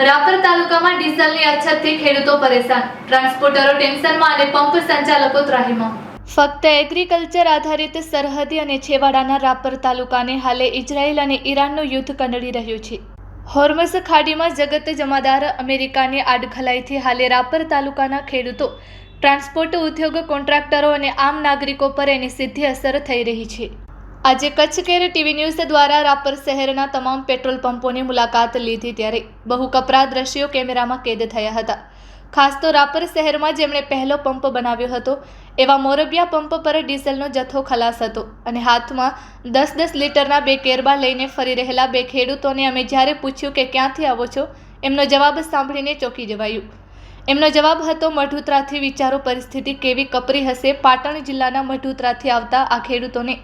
રાપર તાલુકામાં ડીઝલની અછતથી ખેડૂતો પરેશાન, ટ્રાન્સપોર્ટરો ટેન્શનમાં અને પંપ સંચાલકો ત્રાહિમામ। ફક્ત એગ્રીકલ્ચર આધારિત સરહદી અને છેવાડાના રાપર તાલુકાને હાલે ઇઝરાયલ અને ઈરાનનું યુદ્ધ કંડળી રહ્યું છે। હોર્મઝ ખાડીમાં જગત જમાદાર અમેરિકાની આડખલાઈથી હાલે રાપર તાલુકાના ખેડૂતો, ટ્રાન્સપોર્ટ ઉદ્યોગ, કોન્ટ્રાક્ટરો અને આમ નાગરિકો પર એની સીધી અસર થઈ રહી છે। આજે કચ્છ કેર ટીવી ન્યૂઝ દ્વારા રાપર શહેરના તમામ પેટ્રોલ પંપોની મુલાકાત લીધી ત્યારે બહુ કપરા દ્રશ્યો કેમેરામાં કેદ થયા હતા। ખાસ તો રાપર શહેરમાં જેમણે પહેલો પંપ બનાવ્યો હતો એવા મોરબિયા પંપ પર ડીઝલનો જથ્થો ખલાસ હતો અને હાથમાં 10-10 લીટરના બે કેરબા લઈને ફરી રહેલા બે ખેડૂતોને અમે જ્યારે પૂછ્યું કે ક્યાંથી આવો છો, એમનો જવાબ સાંભળીને ચોંકી જવાયું। એમનો જવાબ હતો મઢુતરાથી। વિચારો પરિસ્થિતિ કેવી કપરી હશે। પાટણ જિલ્લાના મઢુતરાથી આવતા આ ખેડૂતોને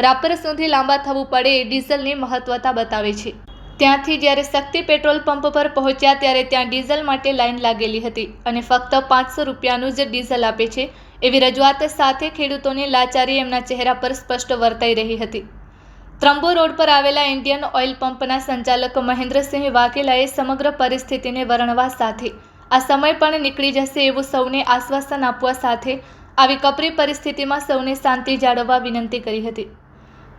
રાપર સુધી લાંબા થવું પડે એ ડીઝલની મહત્વતા બતાવે છે। ત્યાંથી જ્યારે શક્તિ પેટ્રોલ પંપ પર પહોંચ્યા ત્યારે ત્યાં ડીઝલ માટે લાઈન લાગેલી હતી અને ફક્ત 500 રૂપિયાનું જ ડીઝલ આપે છે એવી રજૂઆત સાથે ખેડૂતોની લાચારી એમના ચહેરા પર સ્પષ્ટ વર્તાઈ રહી હતી। ત્રંબો રોડ પર આવેલા ઇન્ડિયન ઓઇલ પંપના સંચાલક મહેન્દ્રસિંહ વાઘેલાએ સમગ્ર પરિસ્થિતિને વર્ણવા સાથે આ સમય પણ નીકળી જશે એવું સૌને આશ્વાસન આપવા સાથે આવી કપરી પરિસ્થિતિમાં સૌને શાંતિ જાળવવા વિનંતી કરી હતી।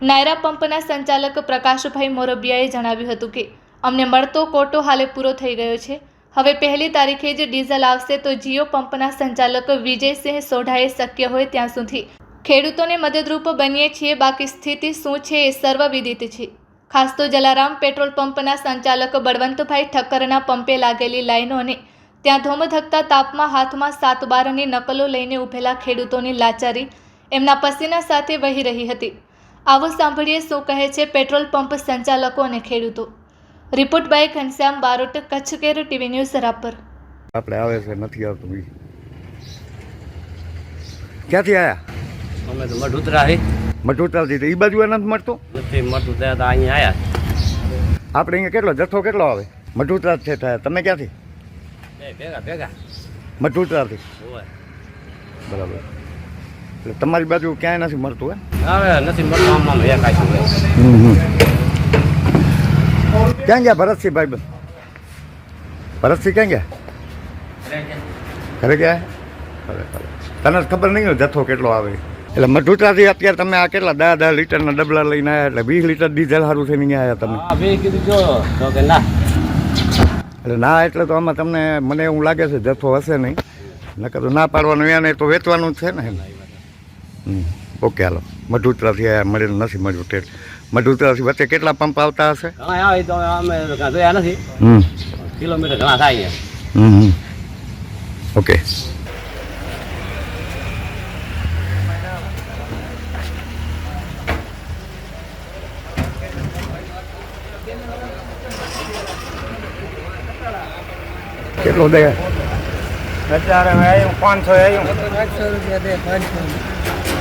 નાયરા પંપના સંચાલક પ્રકાશભાઈ મોરબિયાએ જણાવ્યું હતું કે અમને મળતો કોટો હાલે પૂરો થઈ ગયો છે। હવે 1લી તારીખે જ ડીઝલ આવશે તો જીઓ પંપના સંચાલક વિજયસિંહ સોઢાએ શક્ય હોય ત્યાં સુધી ખેડૂતોને મદદરૂપ બનીએ છીએ। બાકી સ્થિતિ શું છે એ સર્વવિદિત છે। ખાસ તો જલારામ પેટ્રોલ પંપના સંચાલક બળવંતભાઈ ઠક્કરના પંપે લાગેલી લાઈનો અને ત્યાં ધોમધકતા તાપમાં હાથમાં 7-12ની નકલો લઈને ઊભેલા ખેડૂતોની લાચારી એમના પસીના સાથે વહી રહી હતી। આવો સાંભળીએ શું કહે છે પેટ્રોલ પંપ સંચાલકો અને ખેડૂતો। Report by Ghanshyam Barot, Kutch care TV news Rapar. આપણે આવે છે નથી આવતું। ક્યાંથી આયા? અમે તો મઢુતરા હે। મઢુતરાથી એ બાજુ નથી મળતું? નથી મળતું ત્યાં તો અહીંયા આયા। આપણે અહીંયા કેટલો જથ્થો કેટલો આવે? મઢુતરાથી થાય। તમે ક્યાંથી? ભેગા મઢુતરાથી? હોય બરાબર। એટલે તમારી બાજુ ક્યાંય નથી મળતું હે? હવે નથી મળતું, આમ એક આવીશું। ક્યાં ગયા ભરતસિંહ ભાઈ? ભરતસિંહ ક્યાં ગયા? ઘરે ગયા? તને ખબર નહીં ને જથ્થો કેટલો આવે? એટલે મઢુતરાથી અત્યારે તમે આ કેટલા 10 લીટરના ડબલા લઈને આવ્યા, એટલે 20 લીટર ડીઝલ સારું થઈને અહીંયા આવ્યા તમે? હા, બે કીધું જો તો કે ના, એટલે ના એટલે તો આમાં તમને મને એવું લાગે છે જથ્થો હશે નહીં, નકર તો ના પાડવાનું એને તો વેચવાનું જ છે ને। ઓકે હાલો, મઢુતરાથી આવ્યા, મળેલું નથી મળ્યું ટેટ। મઢુતરાથી વચ્ચે કેટલા પંપ આવતા હશે? ઘણા આવે તો અમે જોયા નથી। કિલોમીટર ઘણા થાય છે। ઓકે। કેટલો દે? અત્યારે આવ્યું 500 આવ્યું।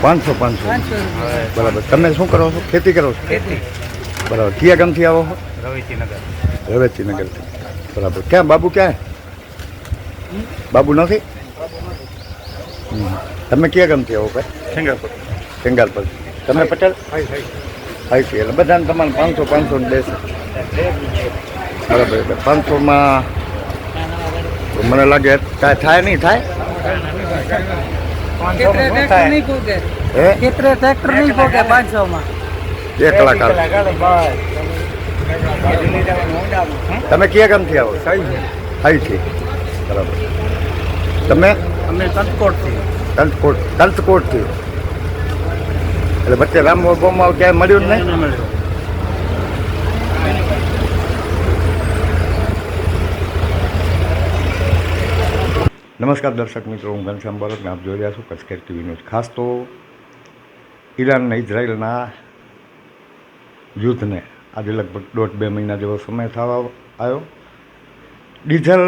500 બરાબર। તમે શું કરો છો? ખેતી કરો છો? બરાબર। કયા ગામથી આવો છો? રવેચીનગરથી। બરાબર। ક્યાં બાબુ ક્યાં? બાબુ નથી? તમે કયા ગામથી આવો ભાઈ? સિંગારપર। તમે પટેલ? હા છે। એટલે બધાને તમારે 500 ને દેશે બરાબર। એટલે 500માં મને લાગે કાંઈ થાય નહીં? થાય ટ્રેક્ટર નહીં પોકે 500 1 કલાક। તમે કયા ગામથી આવો? સાઈ છે બરાબર। તમે? અમે તંતકોટથી। તંતકોટથી। એટલે વચ્ચે રામોર ગામમાં ક્યાંય મળ્યું જ નહીં? નમસ્કાર દર્શક મિત્રો, હું ઘનશ્યામ બારોટને આપ જોઈ રહ્યા છો કચ્છ કેર ટીવી ન્યૂઝ। ખાસ તો ઈરાન અને ઇઝરાયલના યુદ્ધને આજે લગભગ 1.5-2 મહિના જેવો સમય થવા આવ્યો। ડીઝલ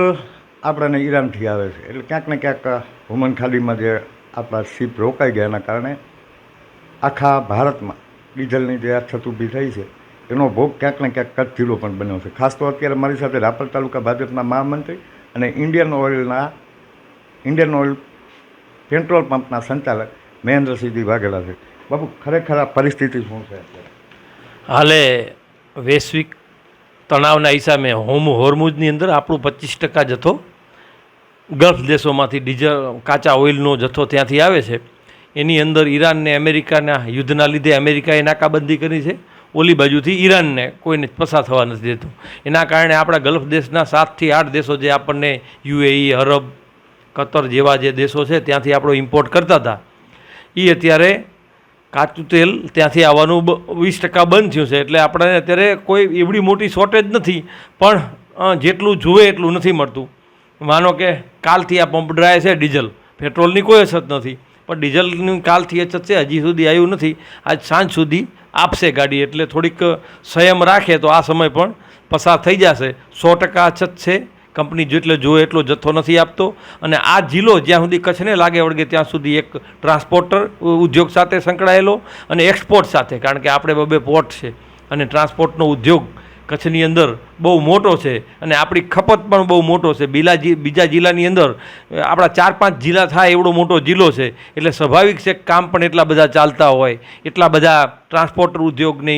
આપણને ઈરાનથી આવે છે, એટલે ક્યાંક ને ક્યાંક હુમન ખાડીમાં જે આપણા શિપ રોકાઈ ગયા એના કારણે આખા ભારતમાં ડીઝલની જે અછત ઊભી થઈ છે એનો ભોગ ક્યાંક ને ક્યાંક કચ્છ જિલ્લો પણ બન્યો છે। ખાસ તો અત્યારે મારી સાથે રાપર તાલુકા ભાજપના મહામંત્રી અને ઇન્ડિયન ઓઇલ પેટ્રોલ પંપના સંચાલક મહેન્દ્રસિંહજી વાઘેલા છે। બાબુ, ખરેખર આ પરિસ્થિતિ શું છે અત્યારે? હાલે વૈશ્વિક તણાવના હિસાબે હોર્મુઝની અંદર આપણું 25% જથ્થો ગલ્ફ દેશોમાંથી ડીઝલ કાચા ઓઇલનો જથ્થો ત્યાંથી આવે છે. એની અંદર ઈરાનને અમેરિકાના યુદ્ધના લીધે અમેરિકાએ નાકાબંધી કરી છે. ઓલી બાજુથી ઈરાનને કોઈને પસાર થવા નથી દેતું. એના કારણે આપણા ગલ્ફ દેશના 7 થી 8 દેશો જે આપણને યુએઈ, અરબ, કતર જેવા જે દેશો છે ત્યાંથી આપણો ઇમ્પોર્ટ કરતા હતા, એ અત્યારે કાચું તેલ ત્યાંથી આવવાનું 20% બંધ થયું છે. એટલે આપણે અત્યારે કોઈ એવડી મોટી શોર્ટેજ નથી, પણ જેટલું જોઈએ એટલું નથી મળતું. માનો કે કાલથી આ પંપ ડ્રાય છે ડીઝલ, પેટ્રોલની કોઈ અછત નથી, પણ ડીઝલની કાલથી અછત છે, હજી સુધી આવ્યું નથી. આજ સાંજ સુધી આપશે ગાડી, એટલે થોડીક સંયમ રાખે તો આ સમય પણ પસાર થઈ જશે. 100% અછત છે, કંપની જેટલે જોઈએ એટલો જથ્થો નથી આપતો. અને આ જિલ્લો જ્યાં સુધી કચ્છને લાગે વળગે ત્યાં સુધી એક ટ્રાન્સપોર્ટર ઉદ્યોગ સાથે સંકળાયેલો અને એક્સપોર્ટ સાથે, કારણ કે આપણે બે પોર્ટ છે અને ટ્રાન્સપોર્ટનો ઉદ્યોગ કચ્છની અંદર બહુ મોટો છે અને આપણી ખપત પણ બહુ મોટો છે. બીજા જિલ્લાની અંદર આપણા 4-5 જિલ્લા થાય એવડો મોટો જિલ્લો છે, એટલે સ્વાભાવિક છે કામ પણ એટલા બધા ચાલતા હોય, એટલા બધા ટ્રાન્સપોર્ટર ઉદ્યોગને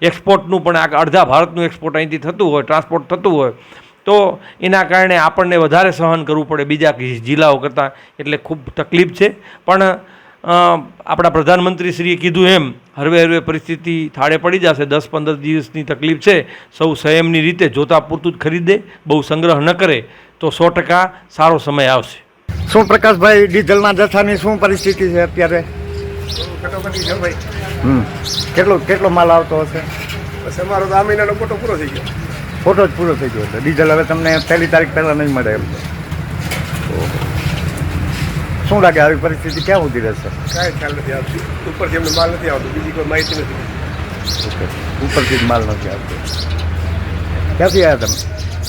એક્સપોર્ટનું પણ અડધા ભારતનું એક્સપોર્ટ અહીંથી થતું હોય, ટ્રાન્સપોર્ટ થતું હોય, તો એના કારણે આપણને વધારે સહન કરવું પડે બીજા જિલ્લાઓ કરતાં, એટલે ખૂબ તકલીફ છે. પણ આપણા પ્રધાનમંત્રીશ્રીએ કીધું એમ હરવે પરિસ્થિતિ થાળે પડી જશે. 10-15 દિવસની તકલીફ છે, સૌ સંયમની રીતે જોતા પૂરતું જ ખરીદે, બહુ સંગ્રહ ન કરે તો 100% સારો સમય આવશે. શું પ્રકાશભાઈ, ડીઝલના જથ્થાની શું પરિસ્થિતિ છે અત્યારે? કટોકટી છે ભાઈ. કેટલો માલ આવતો હશે? બસ અમારો તો આ મહિનાનો કોટો પૂરો થઈ ગયો. ફોટો જ પૂરો થઈ ગયો એટલે ડીઝલ હવે તમને 1 તારીખ પહેલાં નહીં મળે એમ છે. શું લાગે આવી પરિસ્થિતિ ક્યાં સુધી રહેશે? કાંઈ ખ્યાલ નથી આવતી. ઉપરથી એમને માલ નથી આવતો, બીજી કોઈ માહિતી નથી. ઓકે, ઉપરથી જ માલ નથી આવતો. ક્યાંથી આવ્યા તમે?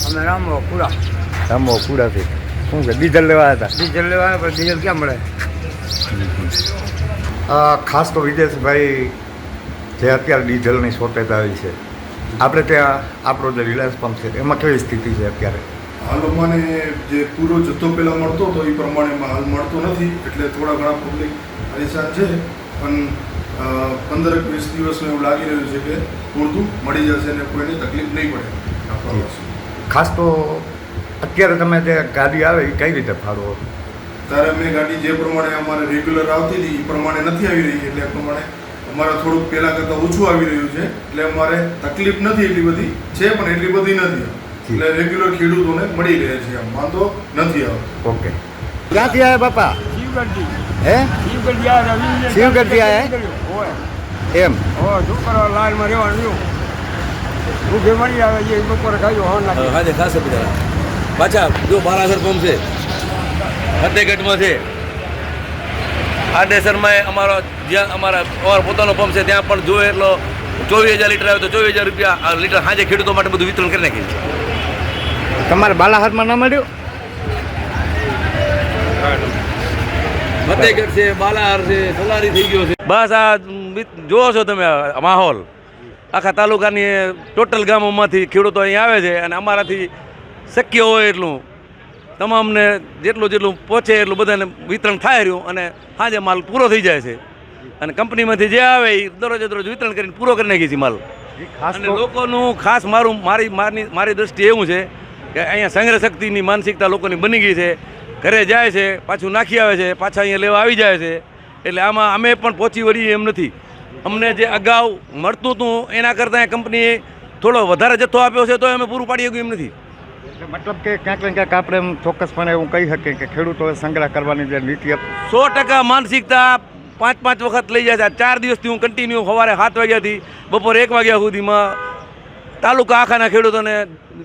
અમે રામો પૂરા કુડાથી. શું કે ડીઝલ લેવા આવ્યા હતા? ડીઝલ લેવા પણ ડીઝલ ક્યાં મળે? ખાસ તો વિદેશભાઈ, જે અત્યારે ડીઝલની શોર્ટેજ આવી છે, આપણે ત્યાં આપણો જે રિલાયન્સ પંપ છે એમાં કેવી સ્થિતિ છે અત્યારે? હાલ અમને જે પૂરો જથ્થો પહેલાં મળતો હતો એ પ્રમાણે હાલ મળતો નથી, એટલે થોડા ઘણા પબ્લિક પરેશાન છે. પણ 15-20 દિવસમાં એવું લાગી રહ્યું છે કે પૂરતું મળી જશે અને કોઈને તકલીફ નહીં પડે. ખાસ તો અત્યારે તમે જે ગાડી આવે એ કઈ રીતે ફાળવો? ત્યારે અમે ગાડી જે પ્રમાણે અમારે રેગ્યુલર આવતી હતી એ પ્રમાણે નથી આવી રહી, એટલે એ પ્રમાણે અમારે થોડુંક પહેલાં કરતાં ઓછું આવી રહ્યું છે. એટલે અમારે તકલીફ નથી એટલી બધી છે, પણ એટલી બધી નથી. એટલે રેગ્યુલર ખેડૂતોને મળી રહે છે, આમ વાંધો નથી આવતો. ઓકે. ક્યાંથી આવ્યા બાપા? શિવગઢથી. હે? શિવગઢથી આવ્યા. શિવગઢથી આવ્યા એમ? છોકરા લાઈનમાં રહેવાનું રહ્યું. ભૂખે મળી આવે છે, બપોરે ખાઈ હોન નાખી. હા ખાસ બધા પાછા જો બાલાસર પંપ છે, ફતેહગઢમાં છે, આડેસરમાં અમારા પોતાનો પંપ છે, ત્યાં પણ જોઈએ એટલો 24,000 લીટર આવે તો 24,000 રૂપિયા લીટર સાંજે ખેડૂતો માટે બધું વિતરણ કરી નાખીએ. તમારે બાલાહારમાં ન મળ્યું? ફતેહગઢ છે, બાલાહાર છે, સલારી થઈ ગયો છે. બસ આ જોવો છો તમે માહોલ, આખા તાલુકાની ટોટલ ગામોમાંથી ખેડૂતો અહીં આવે છે અને અમારાથી શક્ય હોય એટલું તમામને જેટલું પહોંચે એટલું બધાને વિતરણ થાય રહ્યું અને સાંજે માલ પૂરો થઈ જાય છે. અને કંપનીમાંથી જે આવે એ દરરોજ વિતરણ કરીને પૂરો કરી નાખીએ છીએ માલ. અને લોકોનું ખાસ મારી દ્રષ્ટિએ એવું છે કે અહીંયા સંગ્રહ શક્તિની માનસિકતા લોકોની બની ગઈ છે. ઘરે જાય છે, પાછું નાખી આવે છે, પાછા અહીંયા લેવા આવી જાય છે. એટલે આમાં અમે પણ પહોંચી વળીએ એમ નથી. અમને જે અગાઉ મળતું હતું એના કરતાં કંપનીએ થોડો વધારે જથ્થો આપ્યો છે તો અમે પૂરું પાડી શક્યું એમ નથી. મતલબ કે ક્યાંક ને ક્યાંક આપણે એમ ચોક્કસપણે એવું કહી શકીએ કે ખેડૂતોએ સંગ્રહ કરવાની જે નીતિ 100% માનસિકતા 5-5 વખત લઈ જાય છે. 4 દિવસથી હું કન્ટિન્યુ સવારે 7 વાગ્યાથી બપોરે 1 વાગ્યા સુધીમાં તાલુકા આખાના ખેડૂતોને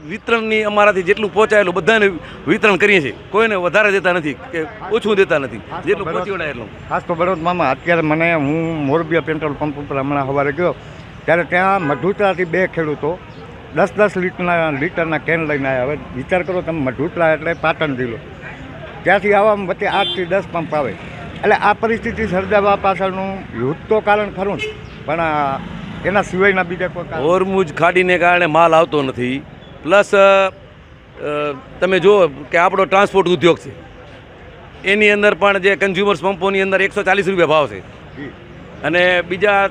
વિતરણની અમારાથી જેટલું પહોંચાય એટલું બધાને વિતરણ કરીએ છીએ. કોઈને વધારે દેતા નથી કે ઓછું દેતા નથી, જેટલું પહોંચી વળાય એટલું. ખાસ તો બરોદમાં અત્યારે હું મોરબીયા પેટ્રોલ પંપ ઉપર હમણાં સવારે ગયો ત્યારે ત્યાં મઢુતરાથી 2 ખેડૂતો 10-10 લીટરના કેન લઈને આવ્યા. હવે વિચાર કરો તમે, મઢુતરા એટલે પાટણ જિલ્લો, ત્યાંથી આવવામાં વચ્ચે 8 થી 10 પંપ આવે. એટલે આ પરિસ્થિતિ સર્જાવા પાછળનું યુદ્ધ તો કારણ ખરું, પણ એના સિવાયના બીજા કોઈ હોર્મુઝ ખાડીને કારણે માલ આવતો નથી. પ્લસ તમે જુઓ કે આપણો ટ્રાન્સપોર્ટ ઉદ્યોગ છે એની અંદર પણ જે કન્ઝ્યુમર્સ પંપોની અંદર 140 રૂપિયા ભાવ છે. અને બીજા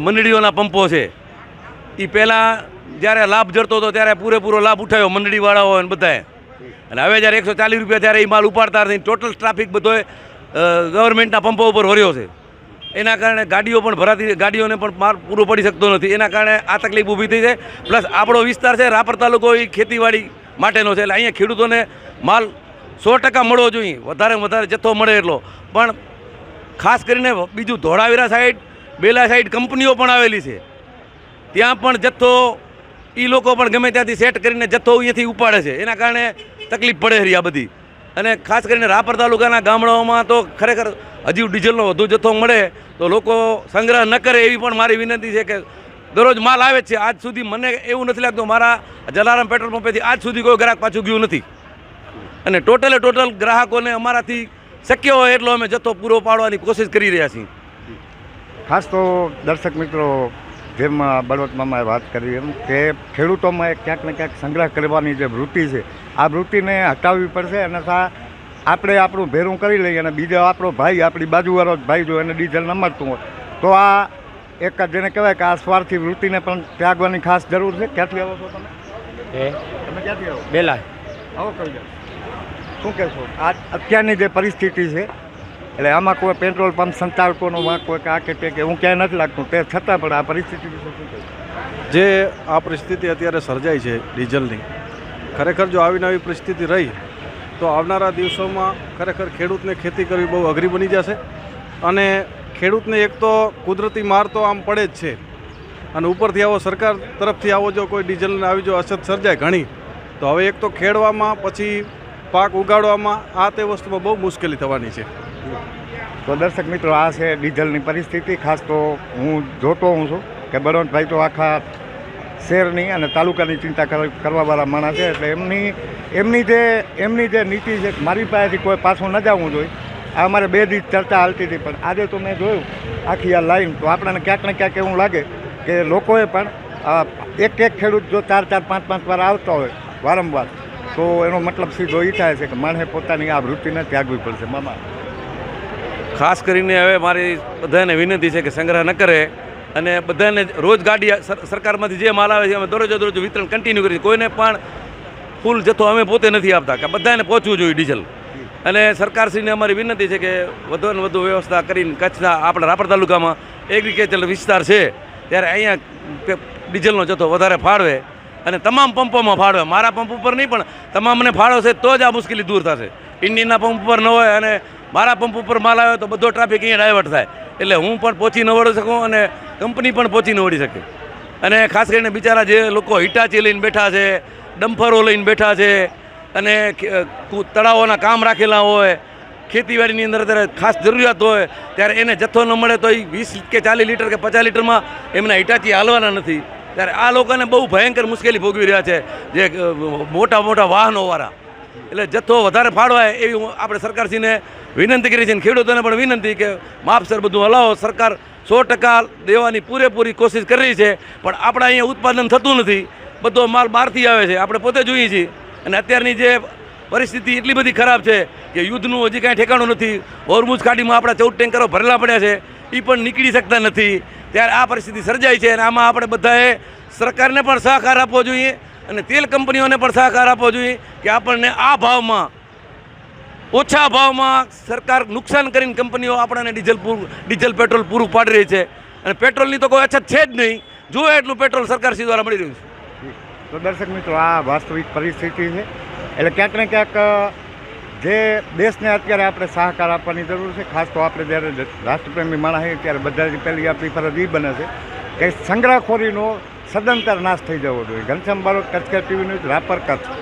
મંડળીઓના પંપો છે એ પહેલાં જ્યારે લાભ જડતો હતો ત્યારે પૂરેપૂરો લાભ ઉઠાવ્યો મંડળીવાળાઓ અને બધાએ, અને હવે જ્યારે 140 રૂપિયા ત્યારે એ માલ ઉપાડતા નથી. ટોટલ ટ્રાફિક બધોએ ગવર્મેન્ટના પંપો ઉપર ભર્યો છે. એના કારણે ગાડીઓ પણ ભરાતી, ગાડીઓને પણ માલ પૂરો પડી શકતો નથી. એના કારણે આ તકલીફ ઊભી થઈ છે. પ્લસ આપણો વિસ્તાર છે રાપર તાલુકો, એ ખેતીવાડી માટેનો છે, એટલે અહીંયા ખેડૂતોને માલ 100% મળવો જોઈએ, વધારે વધારે જથ્થો મળે એટલો. પણ ખાસ કરીને બીજું ધોળાવીરા સાઈડ, બેલા સાઈડ કંપનીઓ પણ આવેલી છે, ત્યાં પણ જથ્થો એ લોકો પણ ગમે ત્યાંથી સેટ કરીને જથ્થો અહીંયાથી ઉપાડે છે. એના કારણે તકલીફ પડે રહી આ બધી. અને ખાસ કરીને રાપર તાલુકાના ગામડાઓમાં તો ખરેખર હજી ડીઝલનો વધુ જથ્થો મળે તો લોકો સંગ્રહ ન કરે એવી પણ મારી વિનંતી છે કે દરરોજ માલ આવે જ છે. આજ સુધી મને એવું નથી લાગતું મારા જલારામ પેટ્રોલ પંપેથી આજ સુધી કોઈ ગ્રાહક પાછું ગયું નથી. અને ટોટલ ગ્રાહકોને અમારાથી શક્ય હોય એટલો અમે જથ્થો પૂરો પાડવાની કોશિશ કરી રહ્યા છીએ. ખાસ તો દર્શક મિત્રો, જેમ બળવંત મામાએ વાત કરી એમ કે ખેડૂતોમાં ક્યાંક ને ક્યાંક સંગ્રહ કરવાની જે વૃત્તિ છે, આ વૃત્તિને હટાવવી પડશે. અને આપણે આપણું ભેરું કરી લઈએ અને બીજો આપણો ભાઈ, આપણી બાજુવાળો ભાઈ જો એને ડીઝલ ન મળતું હોય તો આ એક જેને કહેવાય કે આ સ્વાર્થી વૃત્તિને પણ ત્યાગવાની ખાસ જરૂર છે. ક્યાંથી આવો છો તમે? તમે ક્યાંથી આવો? બેલા. આવો કરી જાઓ. શું કહેશો આ અત્યારની જે પરિસ્થિતિ છે, એટલે આમાં કોઈ પેટ્રોલ પંપ સંચાલકોનો વાંક કોઈ આ કે તે કે હું ક્યાંય નથી લાગતું, તે છતાં પણ આ પરિસ્થિતિ વિશે શું કહેવું? જે આ પરિસ્થિતિ અત્યારે સર્જાઈ છે ડીઝલની, ખરેખર જો આવી નવી પરિસ્થિતિ રહી તો આવનારા દિવસોમાં ખરેખર ખેડૂતને ખેતી કરવી બહુ અઘરી બની જશે. અને ખેડૂતને એક તો કુદરતી માર તો આમ પડે જ છે, અને ઉપરથી આવો સરકાર તરફથી આવો જો કોઈ ડીઝલને આવી જો અછત સર્જાય ઘણી, તો હવે એક તો ખેડવામાં, પછી પાક ઉગાડવામાં આ તે વસ્તુમાં બહુ મુશ્કેલી થવાની છે. તો દર્શક મિત્રો, આ છે ડીઝલની પરિસ્થિતિ. ખાસ તો હું જોતો છું કે બળવંતભાઈ તો આખા શહેરની અને તાલુકાની ચિંતા કરવાવાળા માણસ છે. એટલે એમની જે નીતિ છે, મારી પાસેથી કોઈ પાછું ન જવું જોઈએ. આ અમારે 2 દિવસ ચર્ચા હાલતી હતી, પણ આજે તો મેં જોયું આખી આ લાઈન, તો આપણને ક્યાંક ને ક્યાંક એવું લાગે કે લોકોએ પણ એક ખેડૂત જો 4-4, 5-5 વાર આવતા હોય વારંવાર, તો એનો મતલબ સીધો એ થાય છે કે માણસે પોતાની આ વૃત્તિને ત્યાગવી પડશે. મામા, ખાસ કરીને હવે મારી બધાને વિનંતી છે કે સંગ્રહ ન કરે, અને બધાને રોજ ગાડી સરકારમાંથી જે માલ આવે છે અમે દરરોજ વિતરણ કન્ટિન્યુ કરીએ. કોઈને પણ ફૂલ જથ્થો અમે પોતે નથી આપતા, કે બધાને પહોંચવું જોઈએ ડીઝલ. અને સરકારશ્રીને અમારી વિનંતી છે કે વધુ ને વધુ વ્યવસ્થા કરીને કચ્છના આપણા રાપર તાલુકામાં એગ્રીકલ્ચર વિસ્તાર છે ત્યારે અહીંયા ડીઝલનો જથ્થો વધારે ફાળવે અને તમામ પંપોમાં ફાળવે. મારા પંપ ઉપર નહીં પણ તમામને ફાળવશે તો જ આ મુશ્કેલી દૂર થશે. ઇન્ડિયનના પંપ ઉપર ન હોય અને મારા પંપ ઉપર માલ આવે તો બધો ટ્રાફિક અહીંયા ડાયવર્ટ થાય, એટલે હું પણ પહોંચી ન વળી શકું અને કંપની પણ પહોંચી ન વળી શકે. અને ખાસ કરીને બિચારા જે લોકો હિટાચી લઈને બેઠા છે, ડમ્ફરો લઈને બેઠા છે, અને તળાવોના કામ રાખેલા હોય, ખેતીવાડીની અંદર અત્યારે ખાસ જરૂરિયાત હોય ત્યારે એને જથ્થો ન મળે તો એ 20 કે 40 લીટર કે 50 લીટરમાં એમના હિટાચી હાલવાના નથી. ત્યારે આ લોકોને બહુ ભયંકર મુશ્કેલી ભોગવી રહ્યા છે, જે મોટા વાહનોવાળા. એટલે જથ્થો વધારે ફાળવાય એવી આપણે સરકારશ્રીને વિનંતી કરી છે, અને ખેડૂતોને પણ વિનંતી કે માપસર બધું હલાવો. સરકાર 100% દેવાની પૂરેપૂરી કોશિશ કરી રહી છે, પણ આપણે અહીંયા ઉત્પાદન થતું નથી, બધો માલ બહારથી આવે છે, આપણે પોતે જોઈએ છીએ. અને અત્યારની જે પરિસ્થિતિ એટલી બધી ખરાબ છે કે યુદ્ધનું હજી કાંઈ ઠેકાણું નથી. હોર્મુઝ ખાડીમાં આપણા 14 ટેન્કરો ભરેલા પડ્યા છે, એ પણ નીકળી શકતા નથી. ત્યારે આ પરિસ્થિતિ સર્જાઈ છે, અને આમાં આપણે બધાએ સરકારને પણ સહકાર આપવો જોઈએ અને તેલ કંપનીઓને પણ સહકાર આપવો જોઈએ કે આપણને આ ભાવમાં, ઓછા ભાવમાં સરકાર નુકસાન કરીને કંપનીઓ આપણને ડીઝલ પેટ્રોલ પૂરું પાડી રહી છે. અને પેટ્રોલની તો કોઈ અછત છે જ નહીં, જોઈએ એટલું પેટ્રોલ સરકારશ્રી દ્વારા મળી રહ્યું છે. તો દર્શક મિત્રો, આ વાસ્તવિક પરિસ્થિતિ છે. એટલે ક્યાંક ને ક્યાંક જે દેશને અત્યારે આપણે સહકાર આપવાની જરૂર છે. ખાસ તો આપણે જ્યારે રાષ્ટ્રપ્રેમી માણસ છીએ ત્યારે બધાથી પહેલી આપણી ફરજ એ બને છે કે સંગ્રહખોરીનો સદંતર નાશ થઈ જવો જોઈએ. Ghanshyam Barot, Kutch TV news, Rapar, Kutch.